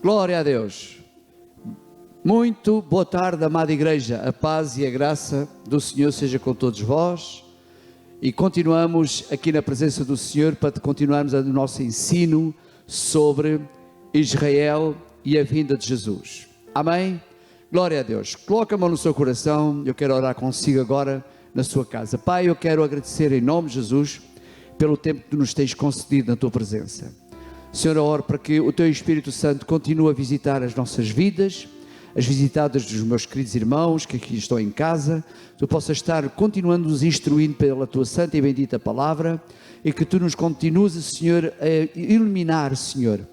Glória a Deus. Muito boa tarde, amada igreja. A paz e a graça do Senhor seja com todos vós. E continuamos aqui na presença do Senhor para continuarmos o nosso ensino sobre Israel e a vinda de Jesus. Amém? Glória a Deus. Coloca a mão no seu coração. Eu quero orar consigo agora na sua casa. Pai, eu quero agradecer em nome de Jesus pelo tempo que tu nos tens concedido na tua presença. Senhor, eu oro para que o teu Espírito Santo continue a visitar as nossas vidas, as visitadas dos meus queridos irmãos que aqui estão em casa. Tu possas estar continuando nos instruindo pela tua santa e bendita palavra e que tu nos continues, Senhor, a iluminar, Senhor,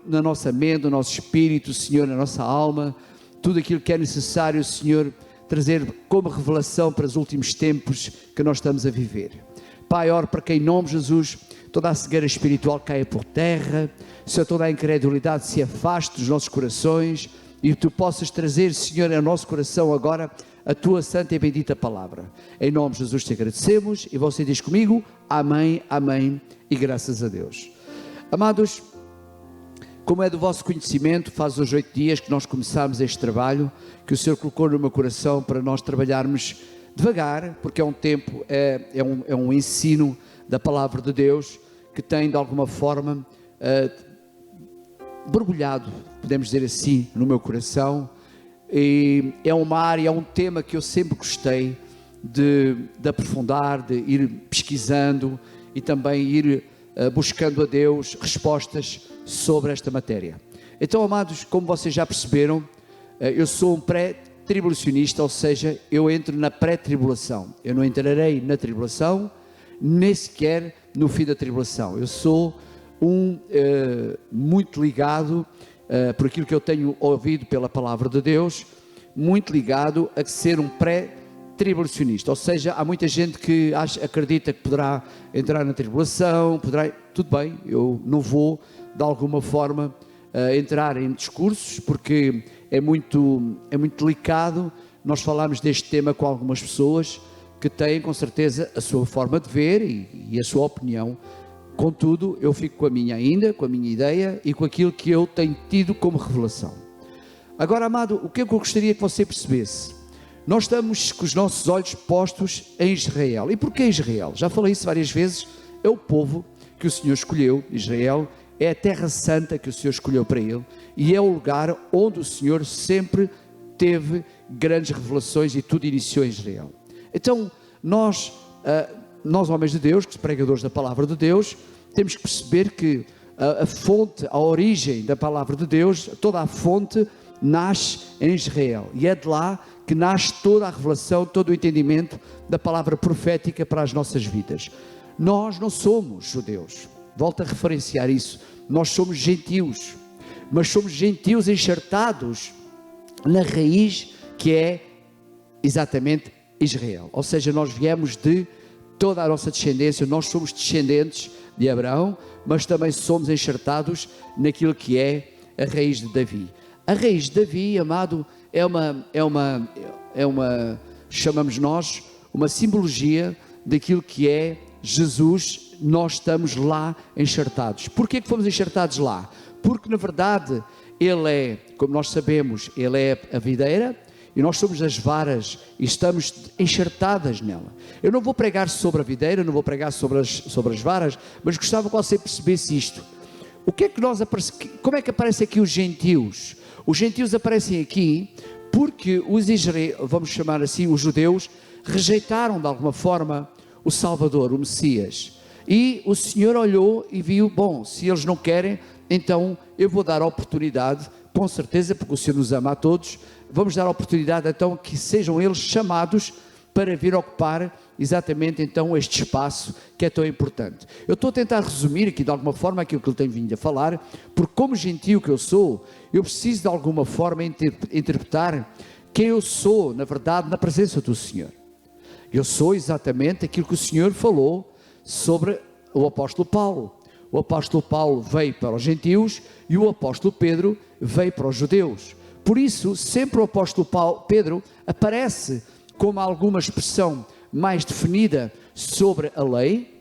na nossa mente, no nosso espírito, Senhor, na nossa alma, tudo aquilo que é necessário, Senhor, trazer como revelação para os últimos tempos que nós estamos a viver. Pai, oro para que em nome de Jesus toda a cegueira espiritual caia por terra, Senhor, toda a incredulidade se afaste dos nossos corações e tu possas trazer, Senhor, ao nosso coração agora a tua santa e bendita palavra. Em nome de Jesus te agradecemos e você diz comigo, amém, amém e graças a Deus. Amados, como é do vosso conhecimento, faz hoje 8 dias que nós começámos este trabalho, que o Senhor colocou no meu coração para nós trabalharmos devagar, porque é um tempo, é um ensino da palavra de Deus que tem de alguma forma borbulhado, podemos dizer assim, no meu coração. E é uma área, é um tema que eu sempre gostei de aprofundar, de ir pesquisando e também ir buscando a Deus respostas sobre esta matéria. Então, amados, como vocês já perceberam, eu sou um pré-tribulacionista, ou seja, eu entro na pré-tribulação. Eu não entrarei na tribulação, nem sequer no fim da tribulação. Eu sou muito ligado, por aquilo que eu tenho ouvido pela palavra de Deus, muito ligado a ser um pré-tribulacionista. Ou seja, há muita gente que acredita que poderá entrar na tribulação, tudo bem, eu não vou de alguma forma entrar em discursos, porque é muito delicado. Nós falamos deste tema com algumas pessoas que têm com certeza a sua forma de ver e a sua opinião. Contudo, eu fico com a minha ideia e com aquilo que eu tenho tido como revelação. Agora, amado, o que é que eu gostaria que você percebesse? Nós estamos com os nossos olhos postos em Israel. E porquê Israel? Já falei isso várias vezes. É o povo que o Senhor escolheu. Israel é a terra santa que o Senhor escolheu para ele e é o lugar onde o Senhor sempre teve grandes revelações e tudo iniciou em Israel. Então, nós homens de Deus, que pregadores da palavra de Deus, temos que perceber que a fonte, a origem da palavra de Deus, toda a fonte nasce em Israel. E é de lá que nasce toda a revelação, todo o entendimento da palavra profética para as nossas vidas. Nós não somos judeus. Volto a referenciar isso. Nós somos gentios. Mas somos gentios enxertados na raiz que é exatamente Israel. Ou seja, nós viemos de toda a nossa descendência, nós somos descendentes de Abraão, mas também somos enxertados naquilo que é a raiz de Davi. A raiz de Davi, amado, é uma chamamos nós, uma simbologia daquilo que é Jesus. Nós estamos lá enxertados. Porquê que fomos enxertados lá? Porque na verdade Ele é, como nós sabemos, Ele é a videira, e nós somos as varas e estamos enxertadas nela. Eu não vou pregar sobre a videira, não vou pregar sobre as varas, mas gostava que você percebesse isto. Como é que aparecem aqui os gentios? Os gentios aparecem aqui porque vamos chamar assim, os judeus, rejeitaram de alguma forma o Salvador, o Messias. E o Senhor olhou e viu, bom, se eles não querem, então eu vou dar a oportunidade, com certeza, porque o Senhor nos ama a todos, vamos dar a oportunidade então que sejam eles chamados para vir ocupar exatamente então este espaço que é tão importante. Eu estou a tentar resumir aqui de alguma forma aquilo que eu tenho vindo a falar, porque como gentio que eu sou, eu preciso de alguma forma interpretar quem eu sou, na verdade, na presença do Senhor. Eu sou exatamente aquilo que o Senhor falou sobre o apóstolo Paulo. O apóstolo Paulo veio para os gentios e o apóstolo Pedro veio para os judeus. Por isso, sempre o apóstolo Pedro aparece como alguma expressão mais definida sobre a lei,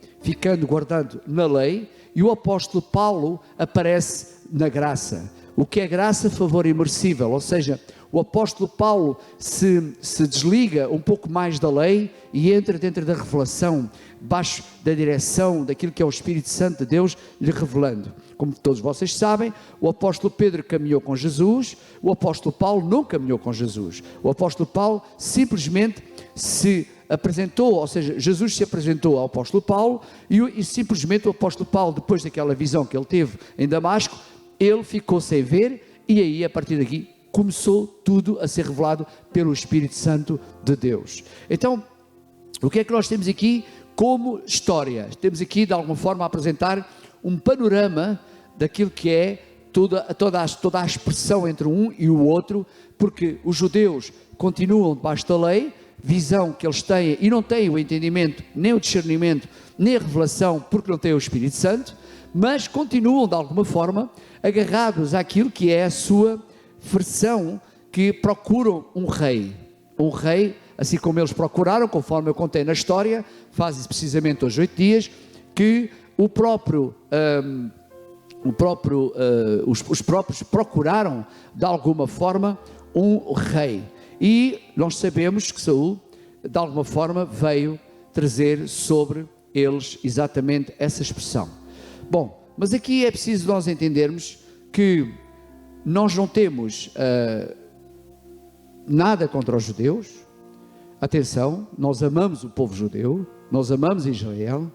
guardando na lei, e o apóstolo Paulo aparece na graça. o que é graça, favor imercível, ou seja, o apóstolo Paulo se desliga um pouco mais da lei e entra dentro da revelação, debaixo da direção daquilo que é o Espírito Santo de Deus lhe revelando. Como todos vocês sabem, o apóstolo Pedro caminhou com Jesus, o apóstolo Paulo não caminhou com Jesus. O apóstolo Paulo simplesmente se apresentou, ou seja, Jesus se apresentou ao apóstolo Paulo e simplesmente o apóstolo Paulo, depois daquela visão que ele teve em Damasco, ele ficou sem ver e aí, a partir daqui, começou tudo a ser revelado pelo Espírito Santo de Deus. Então, o que é que nós temos aqui como história? Temos aqui, de alguma forma, a apresentar um panorama daquilo que é toda a expressão entre um e o outro, porque os judeus continuam debaixo da lei, visão que eles têm e não têm o entendimento, nem o discernimento, nem a revelação, porque não têm o Espírito Santo, mas continuam, de alguma forma, agarrados àquilo que é a sua versão, que procuram um rei, assim como eles procuraram, conforme eu contei na história, faz isso precisamente hoje 8 dias, que os próprios procuraram, de alguma forma, um rei, e nós sabemos que Saul, de alguma forma, veio trazer sobre eles exatamente essa expressão. Bom, mas aqui é preciso nós entendermos que nós não temos nada contra os judeus. Atenção, nós amamos o povo judeu, nós amamos Israel,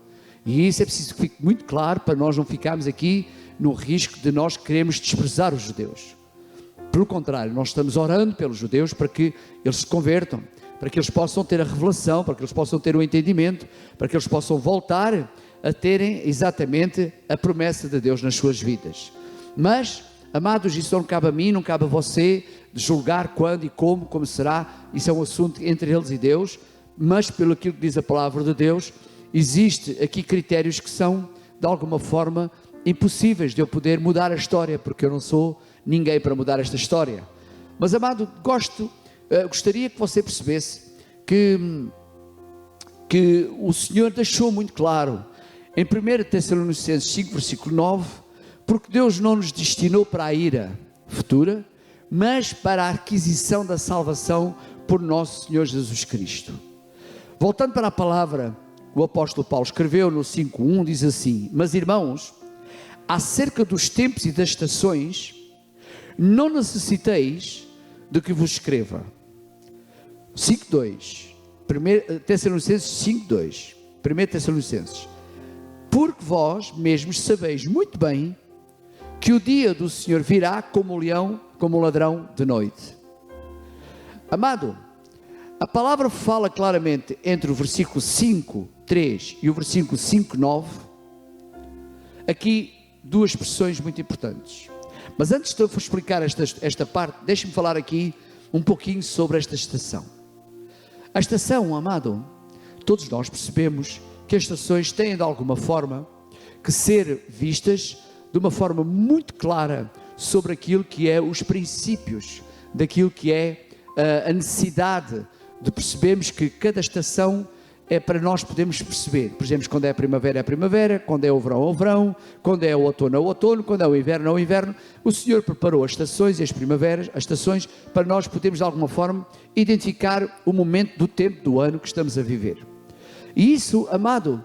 e isso é preciso que fique muito claro para nós não ficarmos aqui no risco de nós queremos desprezar os judeus. Pelo contrário, nós estamos orando pelos judeus para que eles se convertam, para que eles possam ter a revelação, para que eles possam ter o entendimento, para que eles possam voltar a terem exatamente a promessa de Deus nas suas vidas. Mas, amados, isso não cabe a mim, não cabe a você de julgar quando e como será, isso é um assunto entre eles e Deus, mas pelo aquilo que diz a palavra de Deus, existe aqui critérios que são, de alguma forma, impossíveis de eu poder mudar a história, porque eu não sou ninguém para mudar esta história. Mas, amado, gostaria que você percebesse que o Senhor deixou muito claro, em 1 Tessalonicenses 5, versículo 9, porque Deus não nos destinou para a ira futura, mas para a aquisição da salvação por nosso Senhor Jesus Cristo. Voltando para a palavra, o apóstolo Paulo escreveu no 5:1, diz assim: mas irmãos, acerca dos tempos e das estações, não necessiteis de que vos escreva. 5:2, 1 Tessalonicenses 5:2, 1 Tessalonicenses, porque vós mesmos sabeis muito bem que o dia do Senhor virá como um leão, como um ladrão de noite. Amado, a palavra fala claramente entre o versículo 5:3 e o versículo 5:9, aqui duas expressões muito importantes. Mas antes de eu explicar esta parte, deixe-me falar aqui um pouquinho sobre esta estação. A estação, amado, todos nós percebemos que as estações têm de alguma forma que ser vistas de uma forma muito clara sobre aquilo que é os princípios, daquilo que é a necessidade de percebermos que cada estação é para nós podermos perceber. Por exemplo, quando é a primavera, quando é o verão, é o verão, quando é o outono, é o outono, quando é o inverno, é o inverno. O Senhor preparou as estações e as primaveras, as estações, para nós podermos de alguma forma identificar o momento do tempo do ano que estamos a viver. E isso, amado,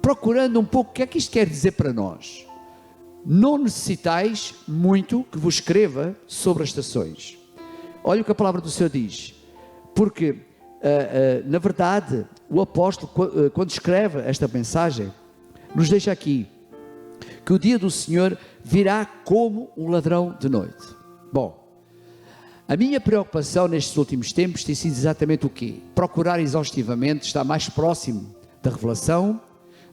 procurando um pouco o que é que isto quer dizer para nós. Não necessitais muito que vos escreva sobre as estações. Olha o que a palavra do Senhor diz. Porque, na verdade, o apóstolo, quando escreve esta mensagem, nos deixa aqui que o dia do Senhor virá como um ladrão de noite. Bom, a minha preocupação nestes últimos tempos tem sido exatamente o quê? Procurar exaustivamente estar mais próximo da revelação,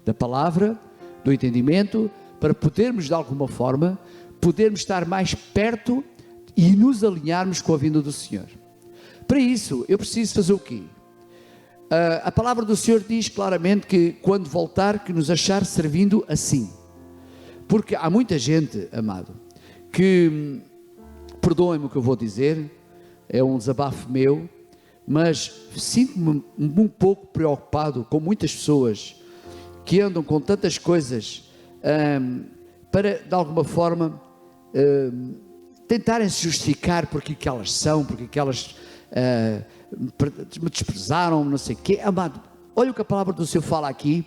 da palavra, do entendimento, para podermos, de alguma forma, podermos estar mais perto e nos alinharmos com a vinda do Senhor. Para isso, eu preciso fazer o quê? A palavra do Senhor diz claramente que quando voltar, que nos achar servindo assim. Porque há muita gente, amado, que, perdoem-me o que eu vou dizer, é um desabafo meu, mas sinto-me um pouco preocupado com muitas pessoas que andam com tantas coisas para, de alguma forma, tentarem se justificar porque que elas são, porque que elas me desprezaram, não sei o quê. Amado, olha o que a palavra do Senhor fala aqui,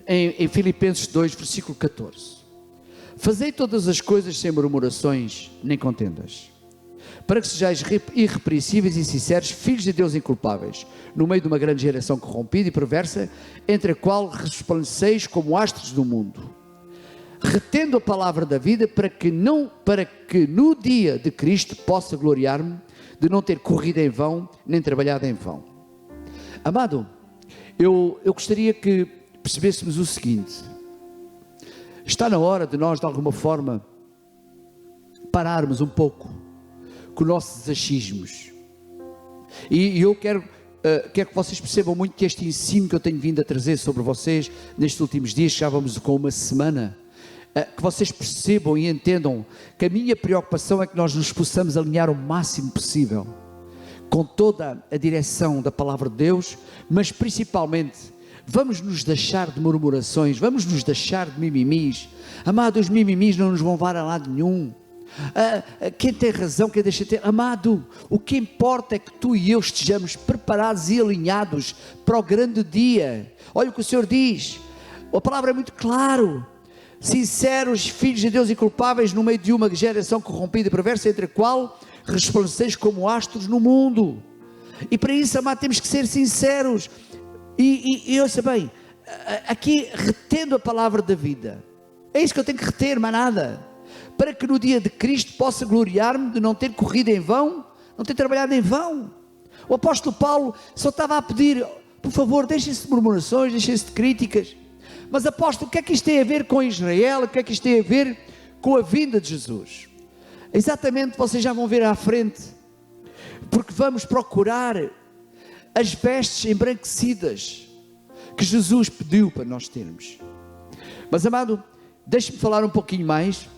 em Filipenses 2, versículo 14. Fazei todas as coisas sem murmurações nem contendas, para que sejais irrepreensíveis e sinceros, filhos de Deus inculpáveis, no meio de uma grande geração corrompida e perversa, entre a qual resplandeceis como astros do mundo, retendo a palavra da vida, para que no dia de Cristo possa gloriar-me de não ter corrido em vão, nem trabalhado em vão. Amado, eu gostaria que percebêssemos o seguinte: está na hora de nós, de alguma forma, pararmos um pouco com nossos achismos. E eu quero que vocês percebam muito que este ensino que eu tenho vindo a trazer sobre vocês nestes últimos dias, já vamos com uma semana, que vocês percebam e entendam que a minha preocupação é que nós nos possamos alinhar o máximo possível com toda a direção da palavra de Deus, mas principalmente vamos nos deixar de murmurações, vamos nos deixar de mimimis. Amado, os mimimis não nos vão levar a lado nenhum. Quem tem razão, quem deixa de ter. Amado, o que importa é que tu e eu estejamos preparados e alinhados para o grande dia. Olha o que o Senhor diz, a palavra é muito clara: sinceros, filhos de Deus inculpáveis, no meio de uma geração corrompida e perversa, entre a qual resplandeceis como astros no mundo. E para isso, amado, temos que ser sinceros. E ouça bem, aqui retendo a palavra da vida, é isso que eu tenho que reter, mais nada, para que no dia de Cristo possa gloriar-me de não ter corrido em vão, não ter trabalhado em vão. O apóstolo Paulo só estava a pedir: por favor, deixem-se de murmurações, deixem-se de críticas. Mas apóstolo, o que é que isto tem a ver com Israel? O que é que isto tem a ver com a vinda de Jesus? Exatamente, vocês já vão ver à frente, porque vamos procurar as vestes embranquecidas que Jesus pediu para nós termos. Mas, amado, deixe-me falar um pouquinho mais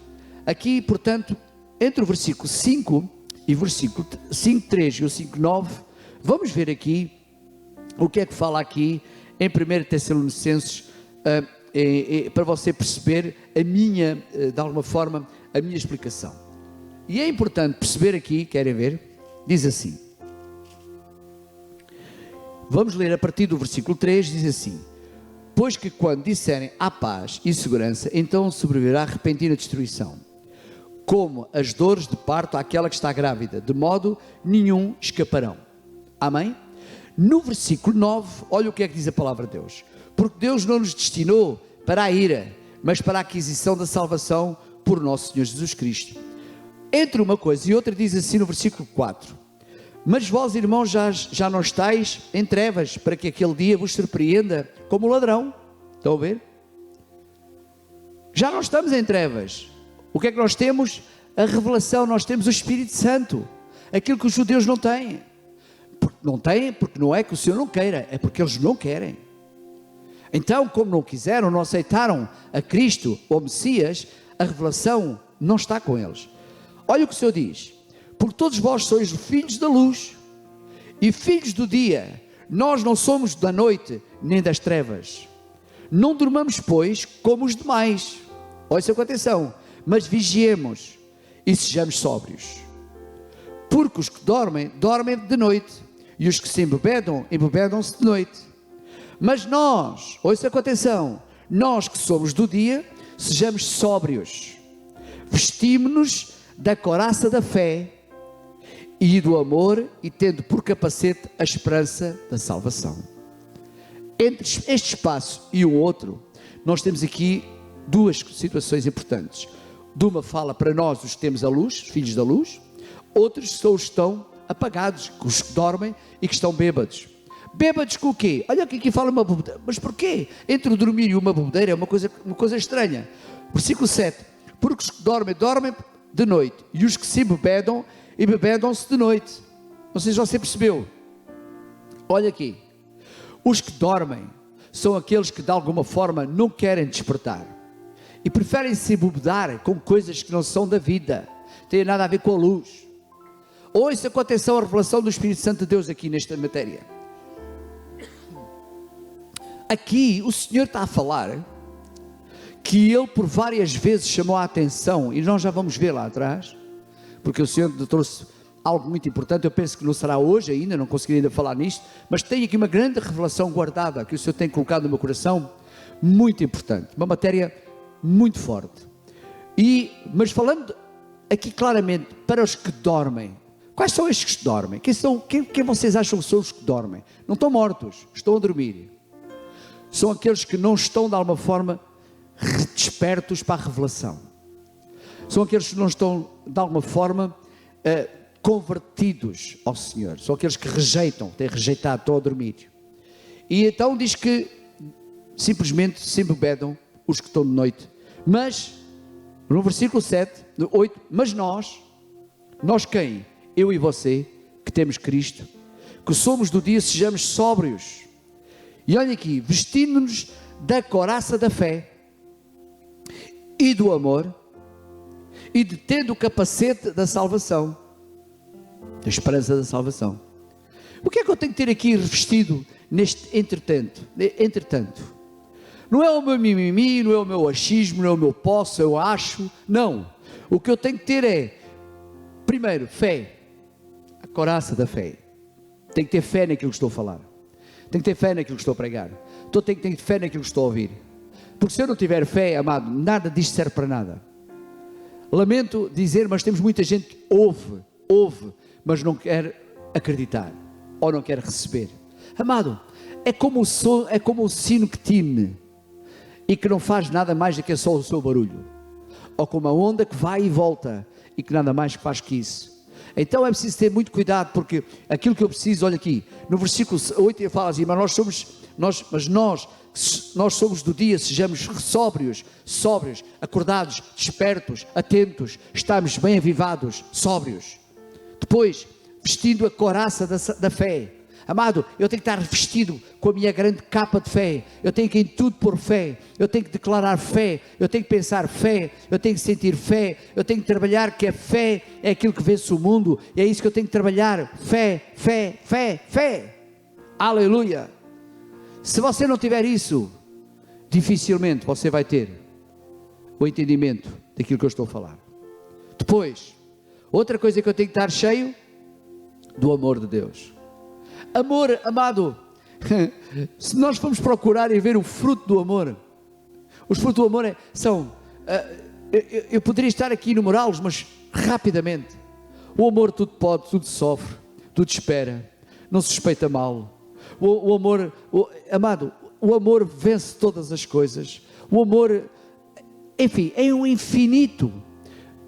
aqui, portanto, entre o versículo 5 e o versículo 5.3 e o 5.9, vamos ver aqui o que é que fala aqui em 1 Tessalonicenses, para você perceber de alguma forma, a minha explicação. E é importante perceber aqui, querem ver? Diz assim, vamos ler a partir do versículo 3, diz assim: pois que quando disserem há paz e segurança, então sobrevirá repentina destruição, como as dores de parto àquela que está grávida, de modo nenhum escaparão. Amém? No versículo 9, olha o que é que diz a palavra de Deus: porque Deus não nos destinou para a ira, mas para a aquisição da salvação por nosso Senhor Jesus Cristo. Entre uma coisa e outra, diz assim no versículo 4: mas vós, irmãos, já não estáis em trevas, para que aquele dia vos surpreenda como ladrão. Estão a ver? Já não estamos em trevas. O que é que nós temos? A revelação, nós temos o Espírito Santo, aquilo que os judeus não têm. Não têm porque não é que o Senhor não queira, é porque eles não querem. Então, como não quiseram, não aceitaram a Cristo ou Messias, a revelação não está com eles. Olha o que o Senhor diz: porque todos vós sois filhos da luz e filhos do dia, nós não somos da noite nem das trevas. Não durmamos, pois, como os demais. Olha com atenção: mas vigiemos e sejamos sóbrios. Porque os que dormem, dormem de noite, e os que se embebedam, embebedam-se de noite. Mas nós, ouça com atenção, nós que somos do dia, sejamos sóbrios, vestimos-nos da couraça da fé e do amor, e tendo por capacete a esperança da salvação. Entre este espaço e o outro, nós temos aqui duas situações importantes. De uma fala para nós, os que temos a luz, filhos da luz. Outros são os que estão apagados, os que dormem e que estão bêbados. Bêbados com o quê? Olha que aqui fala uma bebedeira. Mas porquê? Entre o dormir e uma bebedeira é uma coisa estranha. Versículo 7. Porque os que dormem, dormem de noite, e os que se embebedam, embebedam-se de noite. Não sei se você percebeu. Olha aqui. Os que dormem são aqueles que de alguma forma não querem despertar e preferem se embebedar com coisas que não são da vida, têm nada a ver com a luz. Ouça com atenção a revelação do Espírito Santo de Deus aqui nesta matéria. Aqui o Senhor está a falar que ele por várias vezes chamou a atenção, e nós já vamos ver lá atrás, porque o Senhor trouxe algo muito importante. Eu penso que não será hoje ainda, não conseguirei ainda falar nisto, mas tem aqui uma grande revelação guardada, que o Senhor tem colocado no meu coração, muito importante, uma matéria muito forte. Mas falando aqui claramente, para os que dormem, quais são estes que dormem? Quem vocês acham que são os que dormem? Não estão mortos, estão a dormir. São aqueles que não estão de alguma forma despertos para a revelação. São aqueles que não estão de alguma forma convertidos ao Senhor. São aqueles que rejeitam, têm rejeitado, estão a dormir. E então diz que simplesmente se embebedam os que estão de noite. Mas, no versículo 7, 8, mas nós quem? Eu e você, que temos Cristo, que somos do dia, sejamos sóbrios. E olha aqui, vestindo-nos da couraça da fé e do amor, e de tendo o capacete da salvação, da esperança da salvação. O que é que eu tenho que ter aqui revestido neste entretanto? Não é o meu mimimi, não é o meu achismo, não é o meu posso, eu acho, não. O que eu tenho que ter é, primeiro, fé, a couraça da fé. Tenho que ter fé naquilo que estou a falar. Tenho que ter fé naquilo que estou a pregar. Tenho que ter fé naquilo que estou a ouvir. Porque se eu não tiver fé, amado, nada disto serve para nada. Lamento dizer, mas temos muita gente que ouve, mas não quer acreditar, ou não quer receber. Amado, é como o sino que tine, e que não faz nada mais do que só o seu barulho. Ou como a onda que vai e volta, e que nada mais faz que isso. Então é preciso ter muito cuidado, porque aquilo que eu preciso, olha aqui, no versículo 8 ele fala assim, mas nós somos do dia, sejamos sóbrios, acordados, despertos, atentos, estamos bem avivados, sóbrios. Depois, vestindo a couraça da fé. Amado, eu tenho que estar vestido com a minha grande capa de fé. Eu tenho que em tudo pôr fé. Eu tenho que declarar fé. Eu tenho que pensar fé. Eu tenho que sentir fé. Eu tenho que trabalhar, que a fé é aquilo que vence o mundo. E é isso que eu tenho que trabalhar. Fé. Aleluia. Se você não tiver isso, dificilmente você vai ter o entendimento daquilo que eu estou a falar. Depois, outra coisa que eu tenho que estar cheio do amor de Deus. Amor, amado, se nós formos procurar e ver o fruto do amor, os frutos do amor são, eu poderia estar aqui a enumerá-los, mas rapidamente. O amor tudo pode, tudo sofre, tudo espera, não se suspeita mal. O amor, amado, o amor vence todas as coisas. O amor, enfim, é um infinito,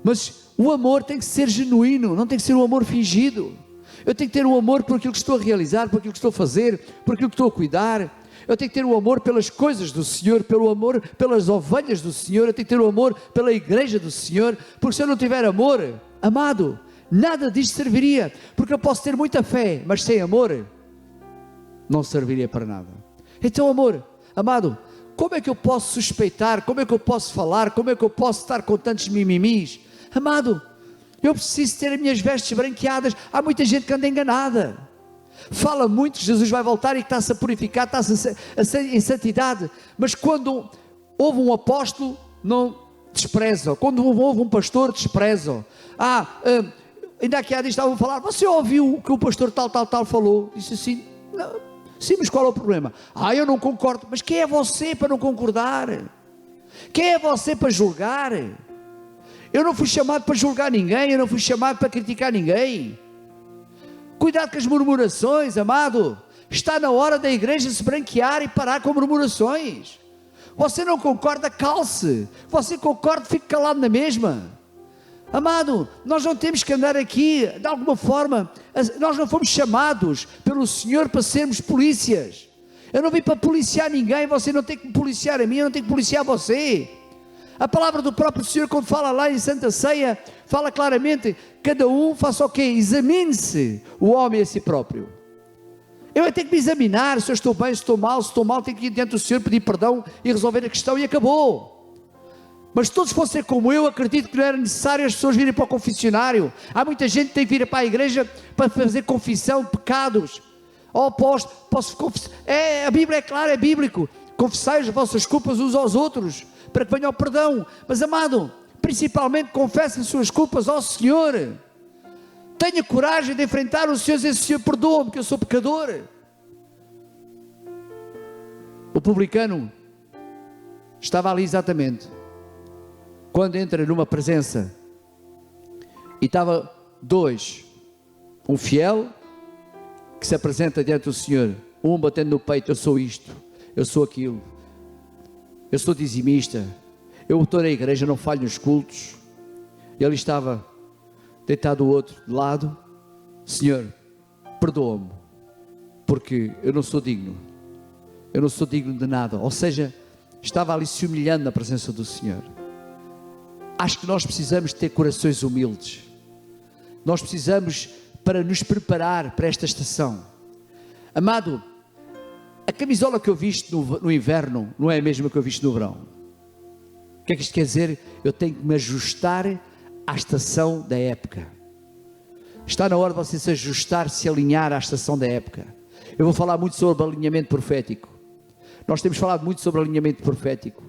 mas o amor tem que ser genuíno, não tem que ser um amor fingido. Eu tenho que ter um amor por aquilo que estou a realizar, por aquilo que estou a fazer, por aquilo que estou a cuidar. Eu tenho que ter um amor pelas coisas do Senhor, pelo amor pelas ovelhas do Senhor. Eu tenho que ter um amor pela igreja do Senhor, porque se eu não tiver amor, amado, nada disto serviria, porque eu posso ter muita fé, mas sem amor, não serviria para nada. Então amor, amado, como é que eu posso suspeitar, como é que eu posso falar, como é que eu posso estar com tantos mimimis? Amado, eu preciso ter as minhas vestes branqueadas. Há muita gente que anda enganada, fala muito que Jesus vai voltar e que está-se a purificar, está-se em santidade, mas quando houve um apóstolo, não desprezam. Quando houve um pastor, desprezam. Ainda aqui há dias estavam a falar, você ouviu o que o pastor tal falou? Disse assim, não, sim, mas qual é o problema? Eu não concordo. Mas quem é você para não concordar? Quem é você para julgar? Eu não fui chamado para julgar ninguém, eu não fui chamado para criticar ninguém. Cuidado com as murmurações, amado. Está na hora da igreja se branquear e parar com murmurações. Você não concorda, calce. Você concorda, fique calado na mesma. Amado, nós não temos que andar aqui, de alguma forma, nós não fomos chamados pelo Senhor para sermos polícias. Eu não vim para policiar ninguém, você não tem que policiar a mim, eu não tenho que policiar você. A palavra do próprio Senhor, quando fala lá em Santa Ceia, fala claramente, cada um faça o quê? Examine-se o homem a si próprio. Eu tenho que me examinar, se eu estou bem, se estou mal, tenho que ir diante do Senhor, pedir perdão e resolver a questão e acabou. Mas se todos fossem como eu, acredito que não era necessário as pessoas virem para o confessionário. Há muita gente que tem que vir para a igreja para fazer confissão de pecados. Posso confessar? A Bíblia é clara, é bíblico. Confessai as vossas culpas uns aos outros, para que venha o perdão. Mas, amado, principalmente confesse as suas culpas ao Senhor. Tenha coragem de enfrentar o Senhor e dizer: Senhor, perdoa-me que eu sou pecador. O publicano estava ali exatamente quando entra numa presença e estava dois, um fiel que se apresenta diante do Senhor, um batendo no peito: eu sou isto, eu sou aquilo, eu sou dizimista, eu estou na igreja, não falho nos cultos. E ele estava deitado o outro de lado: Senhor, perdoa-me, porque eu não sou digno de nada. Ou seja, estava ali se humilhando na presença do Senhor. Acho que nós precisamos ter corações humildes. Nós precisamos, para nos preparar para esta estação. Amado, a camisola que eu visto no inverno não é a mesma que eu visto no verão. O que é que isto quer dizer? Eu tenho que me ajustar à estação da época. Está na hora de você se ajustar, se alinhar à estação da época. Eu vou falar muito sobre alinhamento profético. Nós temos falado muito sobre alinhamento profético.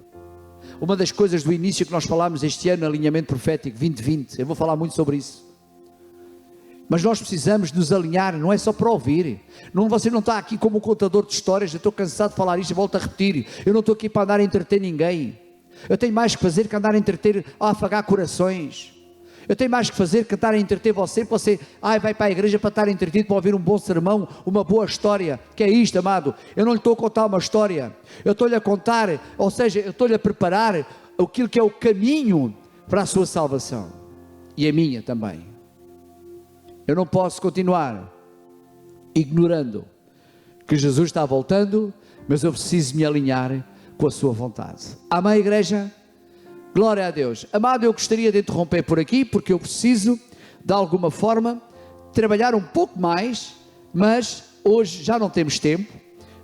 Uma das coisas do início que nós falámos este ano, alinhamento profético 2020, eu vou falar muito sobre isso. Mas nós precisamos nos alinhar, não é só para ouvir. Você não está aqui como um contador de histórias: eu estou cansado de falar isto e volto a repetir. Eu não estou aqui para andar a entreter ninguém. Eu tenho mais que fazer que andar a entreter, a afagar corações. Eu tenho mais que fazer que estar a entreter você vai para a igreja para estar entretido, para ouvir um bom sermão, uma boa história. Que é isto, amado? Eu não lhe estou a contar uma história, eu estou-lhe a contar, ou seja, eu estou-lhe a preparar aquilo que é o caminho para a sua salvação. E a minha também. Eu não posso continuar ignorando que Jesus está voltando, mas eu preciso me alinhar com a sua vontade. Amém, igreja? Glória a Deus. Amado, eu gostaria de interromper por aqui, porque eu preciso, de alguma forma, trabalhar um pouco mais, mas hoje já não temos tempo.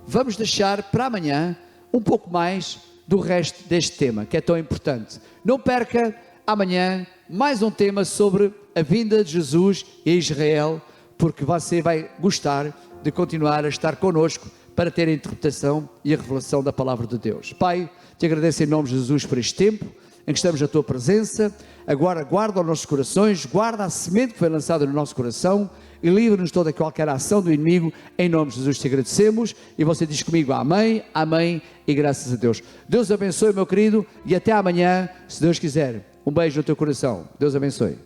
Vamos deixar para amanhã um pouco mais do resto deste tema, que é tão importante. Não perca amanhã mais um tema sobre a vinda de Jesus a Israel, porque você vai gostar de continuar a estar connosco para ter a interpretação e a revelação da palavra de Deus. Pai, te agradeço em nome de Jesus por este tempo em que estamos na tua presença. Agora guarda os nossos corações, guarda a semente que foi lançada no nosso coração e livra-nos de toda qualquer ação do inimigo. Em nome de Jesus te agradecemos. E você diz comigo: amém, amém e graças a Deus. Deus abençoe, meu querido, e até amanhã, se Deus quiser. Um beijo no teu coração. Deus abençoe.